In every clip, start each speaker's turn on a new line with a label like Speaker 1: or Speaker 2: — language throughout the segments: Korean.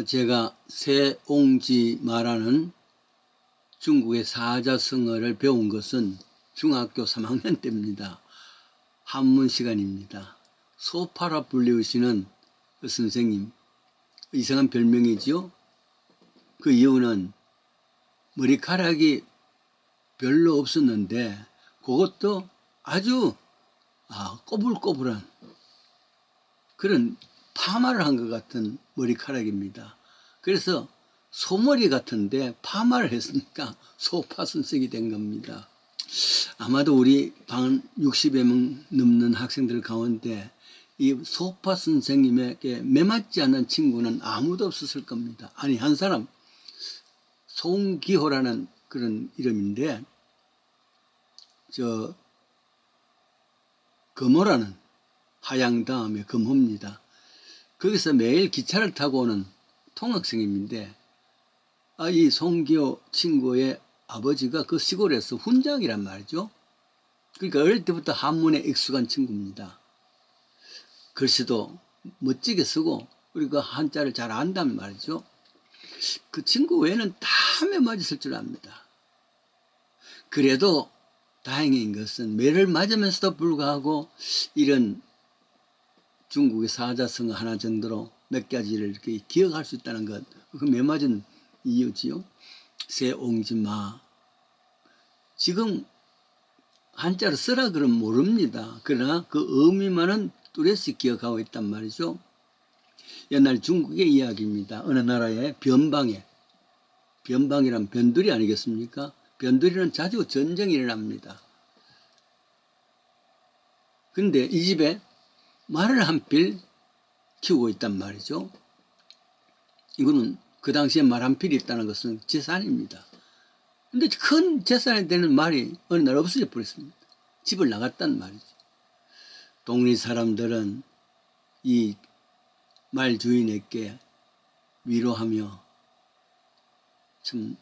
Speaker 1: 제가 세옹지마라는 중국의 사자성어를 배운 것은 중학교 3학년 때입니다. 한문 시간입니다. 소파라 불리우시는 그 선생님, 이상한 별명이지요. 그 이유는 머리카락이 별로 없었는데 그것도 아주 꼬불꼬불한 그런 파마를 한 것 같은 머리카락입니다. 그래서 소머리 같은데 파마를 했으니까 소파 선생이 된 겁니다. 아마도 우리 반 60여 명 넘는 학생들 가운데 이 소파 선생님에게 매맞지 않는 친구는 아무도 없었을 겁니다. 아니, 한 사람 송기호라는 그런 이름인데 금호라는 하양 다음에 금호입니다. 거기서 매일 기차를 타고 오는 통학생님인데 이 송기호 친구의 아버지가 그 시골에서 훈장이란 말이죠. 그러니까 어릴 때부터 한문에 익숙한 친구입니다. 글씨도 멋지게 쓰고 그리고 한자를 잘 안단 말이죠. 그 친구 외에는 다 매맞았을 줄 압니다. 그래도 다행인 것은 매를 맞으면서도 불구하고 이런 중국의 사자성어 하나 정도로 몇 가지를 이렇게 기억할 수 있다는 것, 그 매맞은 이유지요. 세옹지마. 지금 한자로 쓰라 그러면 모릅니다. 그러나 그 의미만은 뚜렷이 기억하고 있단 말이죠. 옛날 중국의 이야기입니다. 어느 나라의 변방이란 변두리 아니겠습니까? 변두리는 자주 전쟁이 일어납니다. 근데 이 집에 말을 한 필 키우고 있단 말이죠. 이거는 그 당시에 말 한 필이 있다는 것은 재산입니다. 근데 큰 재산이 되는 말이 어느 날 없어져 버렸습니다. 집을 나갔단 말이죠. 동네 사람들은 이 말 주인에게 위로하며 참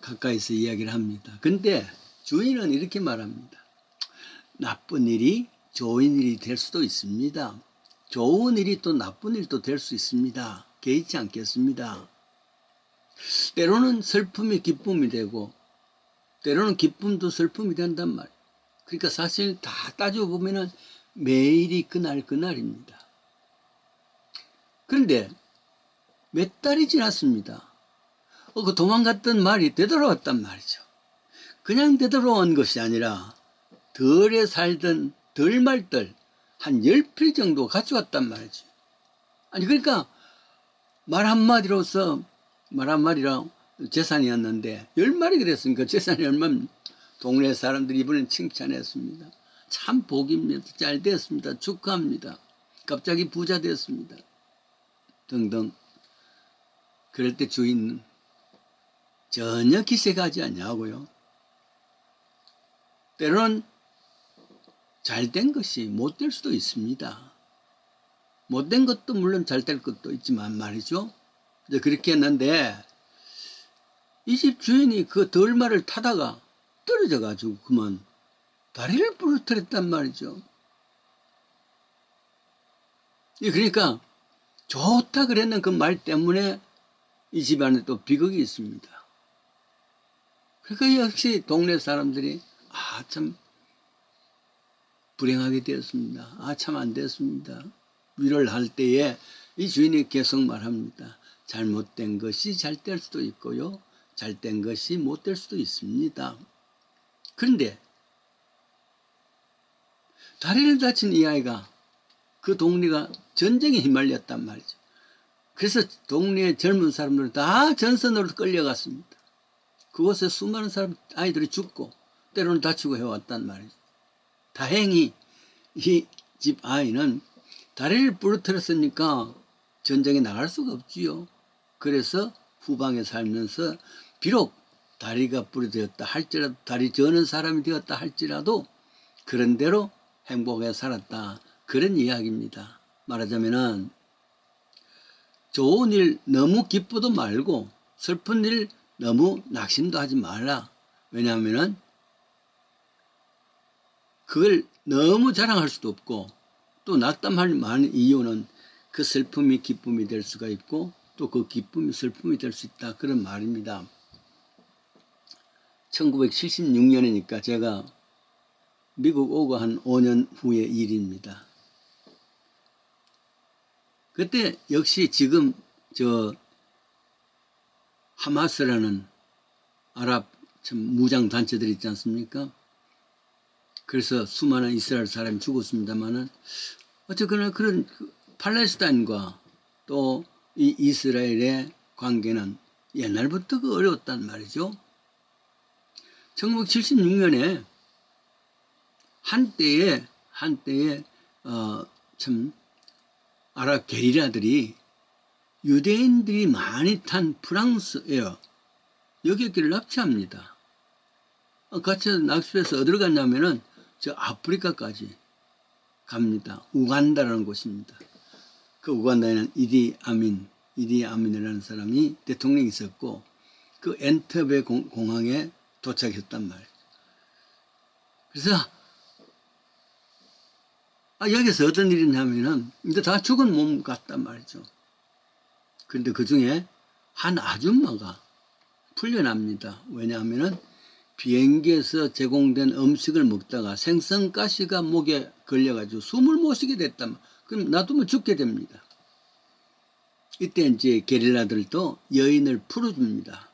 Speaker 1: 가까이서 이야기를 합니다. 근데 주인은 이렇게 말합니다. 나쁜 일이 좋은 일이 될 수도 있습니다. 좋은 일이 또 나쁜 일도 될 수 있습니다. 개의치 않겠습니다. 때로는 슬픔이 기쁨이 되고 때로는 기쁨도 슬픔이 된단 말이에요. 그러니까 사실 다 따지고 보면은 매일이 그날입니다. 그런데 몇 달이 지났습니다. 그 도망갔던 말이 되돌아왔단 말이죠. 그냥 되돌아온 것이 아니라 덜에 살던 덜말들 한 10필 정도 가져왔단 말이죠. 아니 그러니까 말 한마디로서 말 한마디랑 재산이었는데 10마리 그랬으니까 재산이 얼마입니까? 동네 사람들이 이번엔 칭찬했습니다. 참 복입니다. 잘 됐습니다. 축하합니다. 갑자기 부자 됐습니다. 등등. 그럴 때 주인은 전혀 기색하지 않냐고요. 때로는 잘된 것이 못될 수도 있습니다. 못된 것도 물론 잘될 것도 있지만 말이죠. 이제 그렇게 했는데 이 집 주인이 그 덜마를 타다가 떨어져 가지고 그만 다리를 부러뜨렸단 말이죠. 그러니까 좋다 그랬는 그 말 때문에 이 집안에 또 비극이 있습니다. 그러니까 역시 동네 사람들이 참 불행하게 되었습니다. 참 안 됐습니다. 위로를 할 때에 이 주인이 계속 말합니다. 잘못된 것이 잘 될 수도 있고요. 잘된 것이 못 될 수도 있습니다. 그런데 다리를 다친 이 아이가 그 동네가 전쟁에 휘말렸단 말이죠. 그래서 동네의 젊은 사람들은 다 전선으로 끌려갔습니다. 그곳에 수많은 아이들이 죽고 때로는 다치고 해왔단 말이죠. 다행히 이 집 아이는 다리를 부러뜨렸으니까 전쟁에 나갈 수가 없지요. 그래서 후방에 살면서 비록 다리가 부러졌다 할지라도 다리 저는 사람이 되었다 할지라도 그런대로 행복하게 살았다. 그런 이야기입니다. 말하자면은 좋은 일 너무 기쁘도 말고 슬픈 일 너무 낙심도 하지 말라. 왜냐하면은 그걸 너무 자랑할 수도 없고 또 낙담할 만한 이유는 그 슬픔이 기쁨이 될 수가 있고 또 그 기쁨이 슬픔이 될 수 있다. 그런 말입니다. 1976년이니까 제가 미국 오고 한 5년 후의 일입니다. 그때 역시 지금 저 하마스라는 아랍 무장 단체들 있지 않습니까? 그래서 수많은 이스라엘 사람이 죽었습니다만은 어쨌거나 그런 팔레스타인과 또 이 이스라엘의 관계는 옛날부터 어려웠단 말이죠. 1976년에 한때에 참 아랍 게리라들이 유대인들이 많이 탄 프랑스 에어 여객기를 납치합니다. 같이 납치해서 어디로 갔냐면은 저 아프리카까지 갑니다. 우간다라는 곳입니다. 그 우간다에는 이디 아민이라는 사람이 대통령이 있었고 그 엔터베 공항에 도착했단 말이에요. 그래서 여기서 어떤 일이 있냐면은 이제 다 죽은 몸 같단 말이죠. 그런데 그 중에 한 아줌마가 풀려납니다. 왜냐하면은 비행기에서 제공된 음식을 먹다가 생선가시가 목에 걸려가지고 숨을 못 쉬게 됐단 말이에요. 그럼 놔두면 죽게 됩니다. 이때 이제 게릴라들도 여인을 풀어줍니다.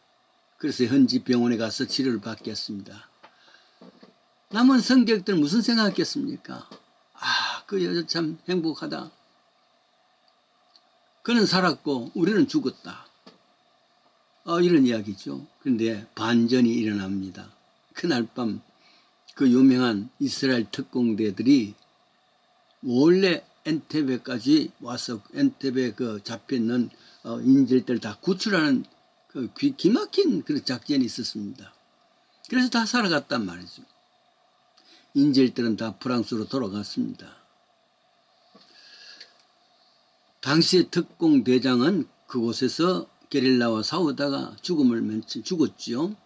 Speaker 1: 그래서 현지 병원에 가서 치료를 받겠습니다. 남은 성객들 무슨 생각했겠습니까? 그 여자 참 행복하다. 그는 살았고 우리는 죽었다. 이런 이야기죠. 그런데 반전이 일어납니다. 그날 밤 그 유명한 이스라엘 특공대들이 원래 엔테베까지 와서 엔테베 그 잡혀있는 인질들 다 구출하는 그 기막힌 그런 작전이 있었습니다. 그래서 다 살아갔단 말이죠. 인질들은 다 프랑스로 돌아갔습니다. 당시 특공대장은 그곳에서 게릴라와 싸우다가 죽었지요.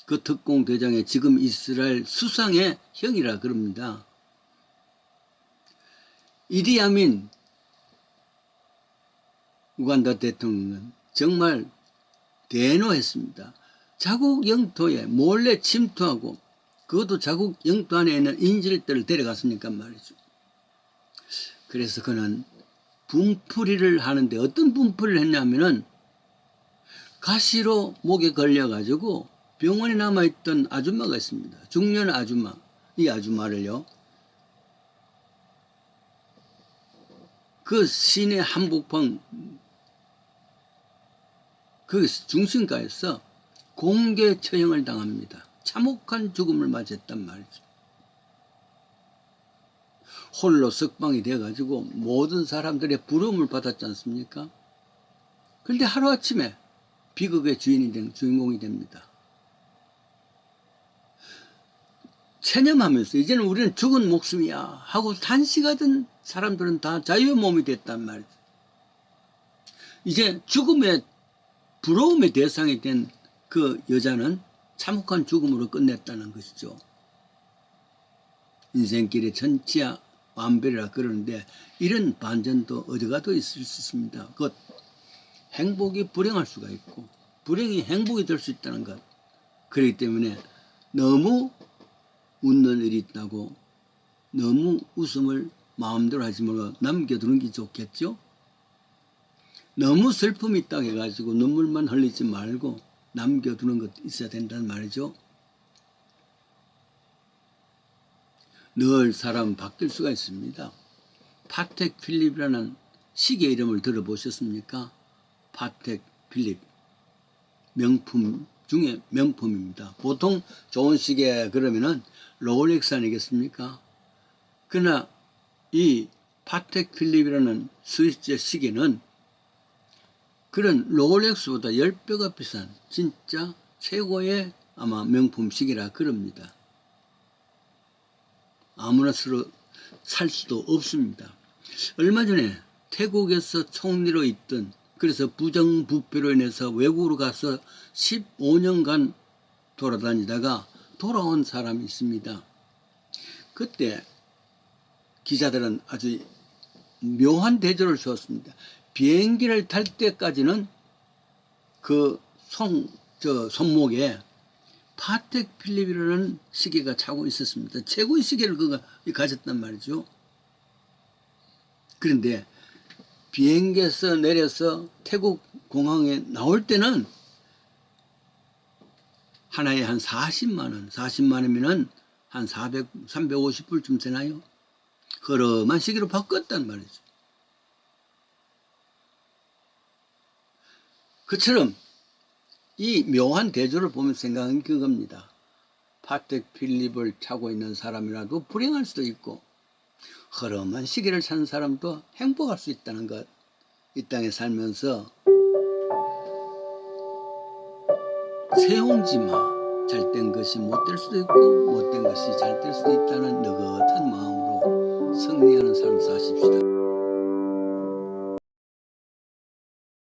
Speaker 1: 그 특공대장의 지금 이스라엘 수상의 형이라 그럽니다. 이디 아민 우간다 대통령은 정말 대노했습니다. 자국 영토에 몰래 침투하고 그것도 자국 영토 안에 있는 인질들을 데려갔으니까 말이죠. 그래서 그는 분풀이를 하는데 어떤 분풀이를 했냐면은 가시로 목에 걸려가지고 병원에 남아있던 아줌마가 있습니다. 중년 아줌마. 이 아줌마를요. 그 시내 한복판 그 중심가에서 공개 처형을 당합니다. 참혹한 죽음을 맞았단 말이죠. 홀로 석방이 돼가지고 모든 사람들의 부러움을 받았지 않습니까? 그런데 하루아침에 비극의 주인공이 됩니다. 체념하면서 이제는 우리는 죽은 목숨이야 하고 단식하던 사람들은 다 자유의 몸이 됐단 말이죠. 이제 죽음의 부러움의 대상이 된 그 여자는 참혹한 죽음으로 끝냈다는 것이죠. 인생길의 전치야 완별이라 그러는데 이런 반전도 어디 가도 있을 수 있습니다. 그 행복이 불행할 수가 있고 불행이 행복이 될 수 있다는 것. 그렇기 때문에 너무 웃는 일이 있다고 너무 웃음을 마음대로 하지 말고 남겨두는 게 좋겠죠. 너무 슬픔이 있다고 해가지고 눈물만 흘리지 말고 남겨두는 것도 있어야 된다는 말이죠. 늘 사람 바뀔 수가 있습니다. 파텍 필립이라는 시계 이름을 들어보셨습니까? 파텍 필립. 명품 중에 명품입니다. 보통 좋은 시계 그러면은 롤렉스 아니겠습니까? 그러나 이 파텍 필립이라는 스위스 시계는 그런 롤렉스보다 10배가 비싼 진짜 최고의 아마 명품 시계라 그럽니다. 아무나 살 수도 없습니다. 얼마 전에 태국에서 총리로 있던 그래서 부정부패로 인해서 외국으로 가서 15년간 돌아다니다가 돌아온 사람이 있습니다. 그때 기자들은 아주 묘한 대접을 주었습니다. 비행기를 탈 때까지는 그 손목에 파텍 필립이라는 시계가 차고 있었습니다. 최고의 시계를 그가 가졌단 말이죠. 그런데 비행기에서 내려서 태국 공항에 나올 때는 하나에 한 40만 원, 40만 원이면은 한 350불쯤 되나요? 허름한 시계로 바꿨단 말이죠. 그처럼 이 묘한 대조를 보면 생각한 그겁니다. 파텍 필립을 차고 있는 사람이라도 불행할 수도 있고 허름한 시계를 차는 사람도 행복할 수 있다는 것. 이 땅에 살면서 세옹지마 잘된 것이 못될 수도 있고 못된 것이 잘 될 수도 있다는 느긋한 마음으로 승리하는 삶 사십시오.